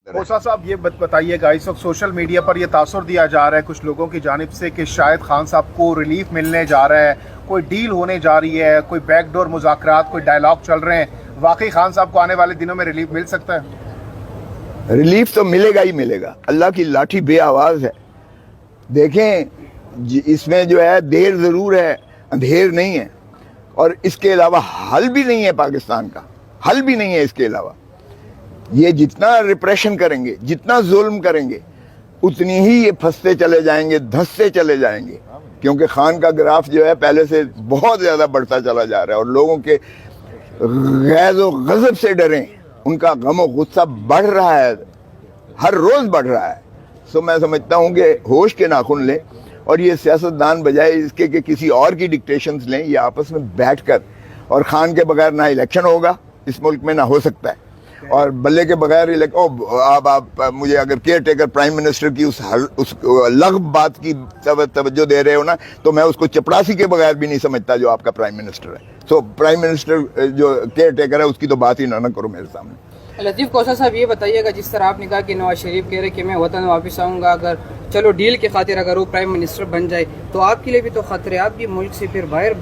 اوسا صاحب یہ بتائیے گا، اس وقت سوشل میڈیا پر یہ تاثر دیا جا رہا ہے کچھ لوگوں کی جانب سے کہ شاید خان صاحب کو ریلیف ملنے جا رہا ہے، کوئی ڈیل ہونے جا رہی ہے، کوئی بیک ڈور مذاکرات، کوئی ڈائلاگ چل رہے ہیں، واقعی خان صاحب کو آنے والے دنوں میں ریلیف مل سکتا ہے؟ ریلیف تو ملے گا ہی ملے گا، اللہ کی لاٹھی بے آواز ہے۔ دیکھیں اس میں جو ہے دیر ضرور ہے، اندھیر نہیں ہے، اور اس کے علاوہ حل بھی نہیں ہے، پاکستان کا حل بھی نہیں ہے اس کے علاوہ۔ یہ جتنا ریپریشن کریں گے، جتنا ظلم کریں گے، اتنی ہی یہ پھنستے چلے جائیں گے، دھنستے چلے جائیں گے، کیونکہ خان کا گراف جو ہے پہلے سے بہت زیادہ بڑھتا چلا جا رہا ہے، اور لوگوں کے غیظ و غضب سے ڈریں، ان کا غم و غصہ بڑھ رہا ہے، ہر روز بڑھ رہا ہے۔ سو میں سمجھتا ہوں کہ ہوش کے ناخن لیں، اور یہ سیاستدان بجائے اس کے کہ کسی اور کی ڈکٹیشنز لیں، یہ آپس میں بیٹھ کر، اور خان کے بغیر نہ الیکشن ہوگا اس ملک میں، نہ ہو سکتا ہے، اور بلے کے بغیر آپ مجھے اگر کیئر ٹیکر پرائم منسٹر کی اس لغو بات کی توجہ دے رہے ہو نا، تو میں اس کو چپڑاسی کے بغیر بھی نہیں سمجھتا جو آپ کا پرائم منسٹر ہے۔ سو پرائم منسٹر جو کیئر ٹیکر ہے اس کی تو بات ہی نہ کرو میرے سامنے۔ لطیف کوسا صاحب یہ بتائیے گا، جس طرح آپ نے کہا کہ نواز شریف کہہ رہے کہ میں وطن واپس آؤں گا، اگر چلو ڈیل کی خاطر اگر وہ پرائم منسٹر بن جائے تو آپ کے لیے بھی تو خطرے، آپ بھی ملک سے پھر باہر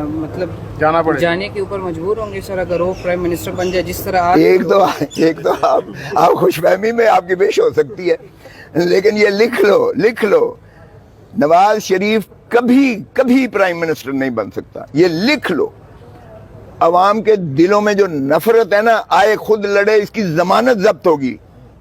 مطلب جانے کے اوپر مجبور ہوں گے سر، اگر وہ پرائم منسٹر بن جائے جس طرح آپ ایک تو آپ خوش فہمی میں آپ کی پیش ہو سکتی ہے، لیکن یہ لکھ لو نواز شریف کبھی پرائم منسٹر نہیں بن سکتا، یہ لکھ لو۔ عوام کے دلوں میں جو نفرت ہے نا، آئے خود لڑے، اس کی ضمانت ضبط ہوگی۔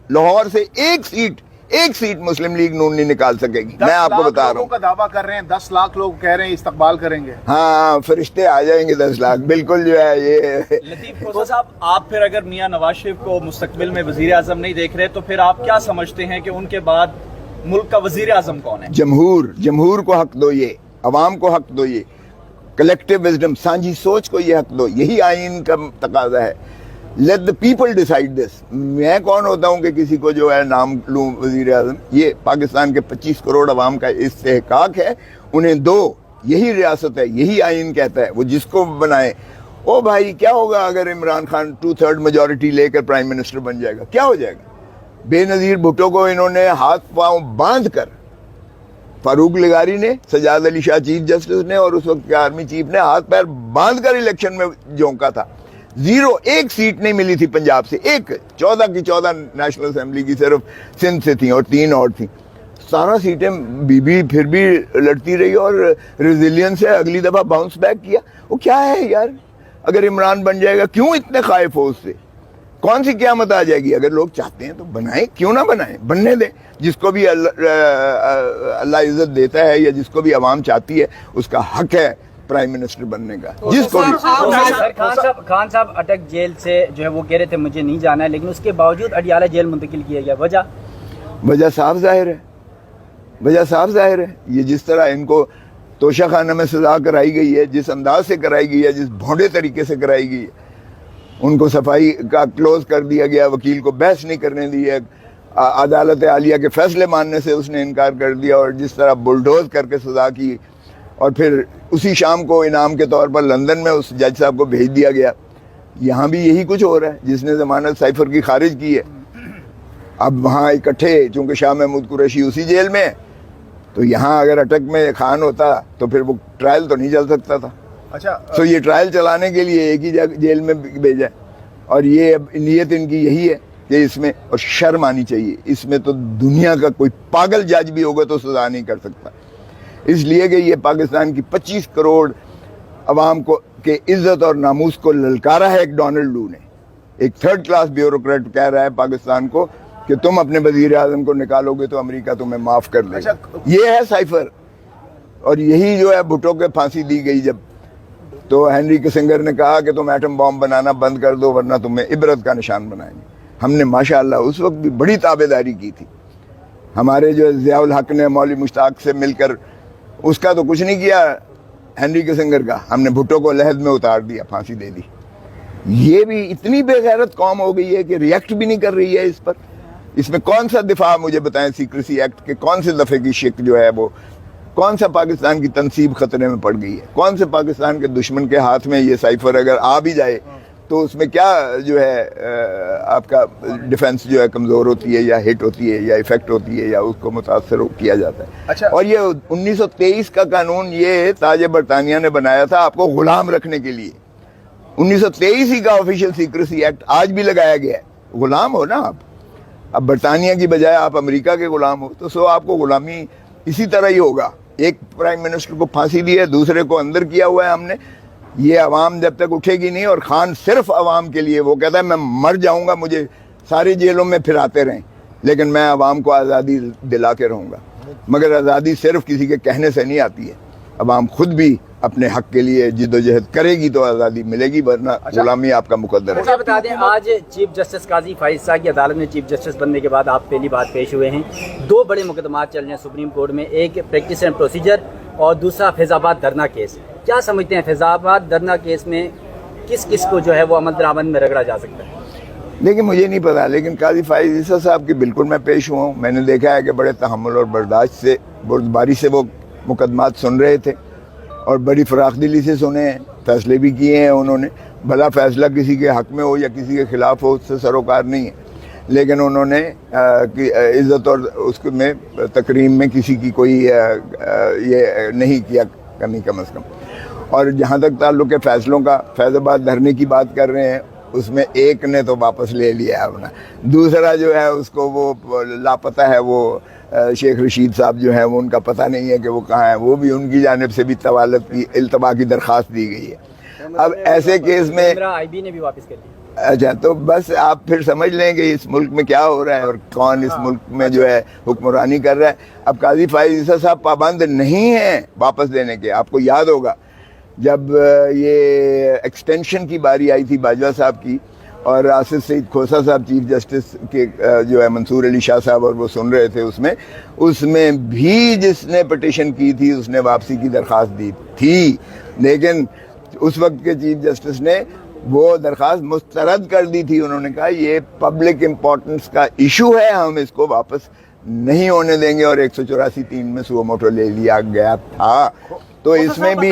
لاہور سے ایک سیٹ مسلم لیگ نون نہیں نکال سکے گی، میں آپ کو بتا رہا ہوں۔ کا دعویٰ کر رہے ہیں 10 لاکھ لوگ کہہ رہے ہیں استقبال کریں گے۔ ہاں فرشتے آ جائیں گے 10 لاکھ، بالکل جو ہے یہ۔ لطیف کوسا صاحب، آپ پھر اگر میاں نواز شریف کو مستقبل میں وزیر اعظم نہیں دیکھ رہے تو پھر آپ کیا سمجھتے ہیں کہ ان کے بعد ملک کا وزیر اعظم کون ہے؟ جمہور کو حق دو، یہ عوام کو حق دو، یہ کلیکٹیو وزڈم، سانجھی سوچ کو یہ حق دو، یہی آئین کا تقاضا ہے۔ لیٹ دا پیپل ڈیسائیڈ دس۔ میں کون ہوتا ہوں کہ کسی کو جو ہے نام لوں وزیر اعظم؟ یہ پاکستان کے 25 کروڑ عوام کا استحقاق ہے، انہیں دو، یہی ریاست ہے، یہی آئین کہتا ہے، وہ جس کو بنائے۔ او بھائی کیا ہوگا اگر عمران خان 2/3 میجورٹی لے کر پرائم منسٹر بن جائے گا؟ کیا ہو جائے گا؟ بے نظیر بھٹو کو انہوں نے ہاتھ پاؤں باندھ کر، فاروق لغاری نے، سجاد علی شاہ چیف جسٹس نے، اور اس وقت کے آرمی چیف نے ہاتھ پیر باندھ کر الیکشن میں جھونکا تھا۔ 0 ایک سیٹ نہیں ملی تھی پنجاب سے، 14 کی 14 نیشنل اسمبلی کی صرف سندھ سے تھیں، اور 3 اور تھیں۔ 17 سیٹیں بی بی پھر بھی لڑتی رہی، اور ریزیلینس سے اگلی دفعہ باؤنس بیک کیا۔ وہ کیا ہے یار؟ اگر عمران بن جائے گا، کیوں اتنے خائف ہو اس سے؟ کون سی قیامت آ جائے گی؟ اگر لوگ چاہتے ہیں تو بنائیں، کیوں نہ بنائیں؟ بننے دیں۔ جس کو بھی اللہ عزت دیتا ہے، یا جس کو بھی عوام چاہتی ہے، اس کا حق ہے پرائم منسٹر بننے کا، جس کو بھی۔ خان صاحب اٹک جیل سے جو ہے وہ کہہ رہے تھے مجھے نہیں جانا ہے، لیکن اس کے باوجود اڈیالہ جیل منتقل کیا گیا، وجہ صاف ظاہر ہے۔ یہ جس طرح ان کو توشہ خانہ میں سزا کرائی گئی ہے، جس انداز سے کرائی گئی ہے، جس بھونڈے طریقے سے کرائی گئی ہے، ان کو صفائی کا کلوز کر دیا گیا، وکیل کو بحث نہیں کرنے دی ہے، عدالت عالیہ کے فیصلے ماننے سے اس نے انکار کر دیا، اور جس طرح بلڈوز کر کے سزا کی، اور پھر اسی شام کو انعام کے طور پر لندن میں اس جج صاحب کو بھیج دیا گیا۔ یہاں بھی یہی کچھ ہو رہا ہے، جس نے ضمانت سائفر کی خارج کی ہے، اب وہاں اکٹھے، چونکہ شاہ محمود قریشی اسی جیل میں ہے، تو یہاں اگر اٹک میں خان ہوتا تو پھر وہ ٹرائل تو نہیں چل سکتا تھا۔ اچھا، تو یہ ٹرائل چلانے کے لیے ایک ہی جیل میں بھیجا ہے، اور یہ اب نیت ان کی یہی ہے کہ اس میں، اور شرم آنی چاہیے، اس میں تو دنیا کا کوئی پاگل جج بھی ہوگا تو سزا نہیں کر سکتا، اس لیے کہ یہ پاکستان کی 25 کروڑ عوام کو کے عزت اور ناموس کو للکارا ہے۔ ایک ڈونلڈ لو نے، ایک 3rd کلاس بیوروکریٹ کہہ رہا ہے پاکستان کو کہ تم اپنے وزیر اعظم کو نکالو گے تو امریکہ تمہیں معاف کر دے گا۔ یہ ہے سائفر، اور یہی جو ہے بھٹو کے پھانسی دی گئی جب، تو ہنری کسنگر نے کہا کہ تم ایٹم بام بنانا بند کر دو ورنہ تمہیں عبرت کا نشان بنائیں گے۔ ہم نے ماشاءاللہ اس وقت بھی بڑی تابعداری کی تھی، ہمارے جو ضیاء الحق نے مولوی مشتاق سے مل کر، اس کا تو کچھ نہیں کیا ہنری کسنگر کا، ہم نے بھٹو کو لحد میں اتار دیا، پھانسی دے دی۔ یہ بھی اتنی بے غیرت قوم ہو گئی ہے کہ ریئیکٹ بھی نہیں کر رہی ہے اس پر۔ اس میں کون سا دفاع مجھے بتائیں سیکریسی ایکٹ کے کون سے دفعے کی شک جو ہے وہ، کون سا پاکستان کی تنصیب خطرے میں پڑ گئی ہے؟ کون سے پاکستان کے دشمن کے ہاتھ میں یہ سائفر اگر آ بھی جائے تو اس میں کیا جو ہے آپ کا ڈیفنس جو ہے کمزور ہوتی ہے یا ہٹ ہوتی ہے یا افیکٹ ہوتی ہے یا اس کو متاثر کیا جاتا ہے. اچھا. اور یہ 1923 کا قانون یہ تاج برطانیہ نے بنایا تھا آپ کو غلام رکھنے کے لیے. 1923 ہی کا آفیشیل سیکریسی ایکٹ آج بھی لگایا گیا ہے. غلام ہو نا آپ, اب برطانیہ کی بجائے آپ امریکہ کے غلام ہو تو سو آپ کو غلامی اسی طرح ہی ہوگا. ایک پرائم منسٹر کو پھانسی دی ہے, دوسرے کو اندر کیا ہوا ہے ہم نے. یہ عوام جب تک اٹھے گی نہیں, اور خان صرف عوام کے لیے, وہ کہتا ہے میں مر جاؤں گا مجھے ساری جیلوں میں پھراتے رہیں لیکن میں عوام کو آزادی دلا کے رہوں گا. مگر آزادی صرف کسی کے کہنے سے نہیں آتی ہے, عوام خود بھی اپنے حق کے لیے جد و جہد کرے گی تو آزادی ملے گی, ورنہ غلامی آپ کا مقدر ہے. اچھا بتا دیں, آج چیف جسٹس قاضی فائز شاہ کی عدالت میں چیف جسٹس بننے کے بعد آپ پہلی بات پیش ہوئے ہیں. 2 بڑے مقدمات چل رہے ہیں سپریم کورٹ میں, ایک پریکٹس اینڈ پروسیجر اور دوسرا فیض آباد دھرنا کیس. کیا سمجھتے ہیں فیض آباد دھرنا کیس میں کس کس کو جو ہے وہ عمل درآمد میں رگڑا جا سکتا ہے؟ لیکن مجھے نہیں پتا, لیکن قاضی فائز عیسیٰ صاحب کی بالکل میں پیش ہوا ہوں. میں نے دیکھا ہے کہ بڑے تحمل اور برداشت سے, بردباری سے وہ مقدمات سن رہے تھے اور بڑی فراخ دلی سے سنے ہیں, فیصلے بھی کیے ہیں انہوں نے. بھلا فیصلہ کسی کے حق میں ہو یا کسی کے خلاف ہو اس سے سروکار نہیں ہے, لیکن انہوں نے عزت اور اس میں تکریم میں کسی کی کوئی یہ نہیں کیا کمی کم از کم. اور جہاں تک تعلق ہے فیصلوں کا, فیض آباد دھرنے کی بات کر رہے ہیں, اس میں ایک نے تو واپس لے لیا ہے اپنا, دوسرا جو ہے اس کو وہ لاپتہ ہے. وہ شیخ رشید صاحب جو ہیں وہ ان کا پتہ نہیں ہے کہ وہ کہاں ہیں, وہ بھی ان کی جانب سے بھی طوالت کی التبا کی درخواست دی گئی ہے. اب ایسے کیس میں آئی بی نے بھی واپس کر لیا. اچھا, تو بس آپ پھر سمجھ لیں کہ اس ملک میں کیا ہو رہا ہے اور کون اس ملک میں جو ہے حکمرانی کر رہا ہے. اب قاضی فائز عیسیٰ صاحب پابند نہیں ہیں واپس دینے کے. آپ کو یاد ہوگا جب یہ ایکسٹینشن کی باری آئی تھی باجوہ صاحب کی, اور آصف سعید کھوسہ صاحب چیف جسٹس کے جو ہے منصور علی شاہ صاحب, اور وہ سن رہے تھے, اس میں بھی جس نے پٹیشن کی تھی اس نے واپسی کی درخواست دی تھی, لیکن اس وقت کے چیف جسٹس نے وہ درخواست مسترد کر دی تھی. انہوں نے کہا یہ پبلک امپورٹنس کا ایشو ہے, ہم اس کو واپس نہیں ہونے دیں گے, اور 184(3) میں سو موٹو لے لیا گیا تھا. تو اس میں بھی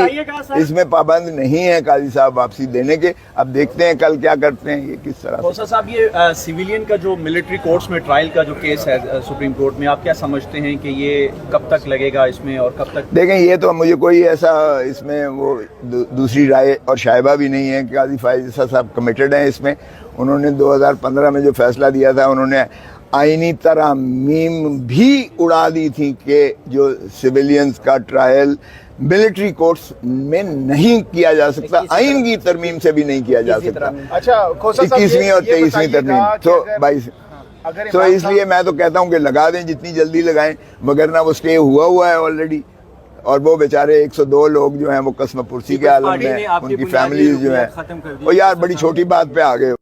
اس میں پابند نہیں ہے قاضی صاحب واپسی دینے کے. اب دیکھتے ہیں کل کیا کرتے ہیں یہ کس طرح. کھوسہ صاحب, یہ سیویلین کا جو ملٹری کورٹس میں ٹرائل کا جو کیس ہے سپریم کورٹ میں, آپ کیا سمجھتے ہیں کہ یہ کب تک لگے گا اس میں اور کب تک؟ دیکھیں, یہ تو مجھے کوئی ایسا اس میں وہ دوسری رائے اور شائبہ بھی نہیں ہے کہ قاضی فائز عیسیٰ صاحب کمیٹڈ ہیں اس میں. انہوں نے 2015 میں جو فیصلہ دیا تھا, انہوں نے آئینی ترامیم بھی اڑا دی تھی کہ جو سویلینز کا ٹرائل ملٹری کورٹس میں نہیں کیا جا سکتا, آئین کی ترمیم سے بھی نہیں کیا جا سکتا. اچھا, 21ویں اور 23ویں ترمیم تو 22. تو اس لیے میں تو کہتا ہوں کہ لگا دیں جتنی جلدی لگائیں, مگر نہ وہ سٹے ہوا ہے آلریڈی, اور وہ بیچارے 102 لوگ جو ہیں وہ قسم پرسی کے عالم میں, ان کی فیملیز جو ہیں, اور یار بڑی چھوٹی بات پہ آ گئے.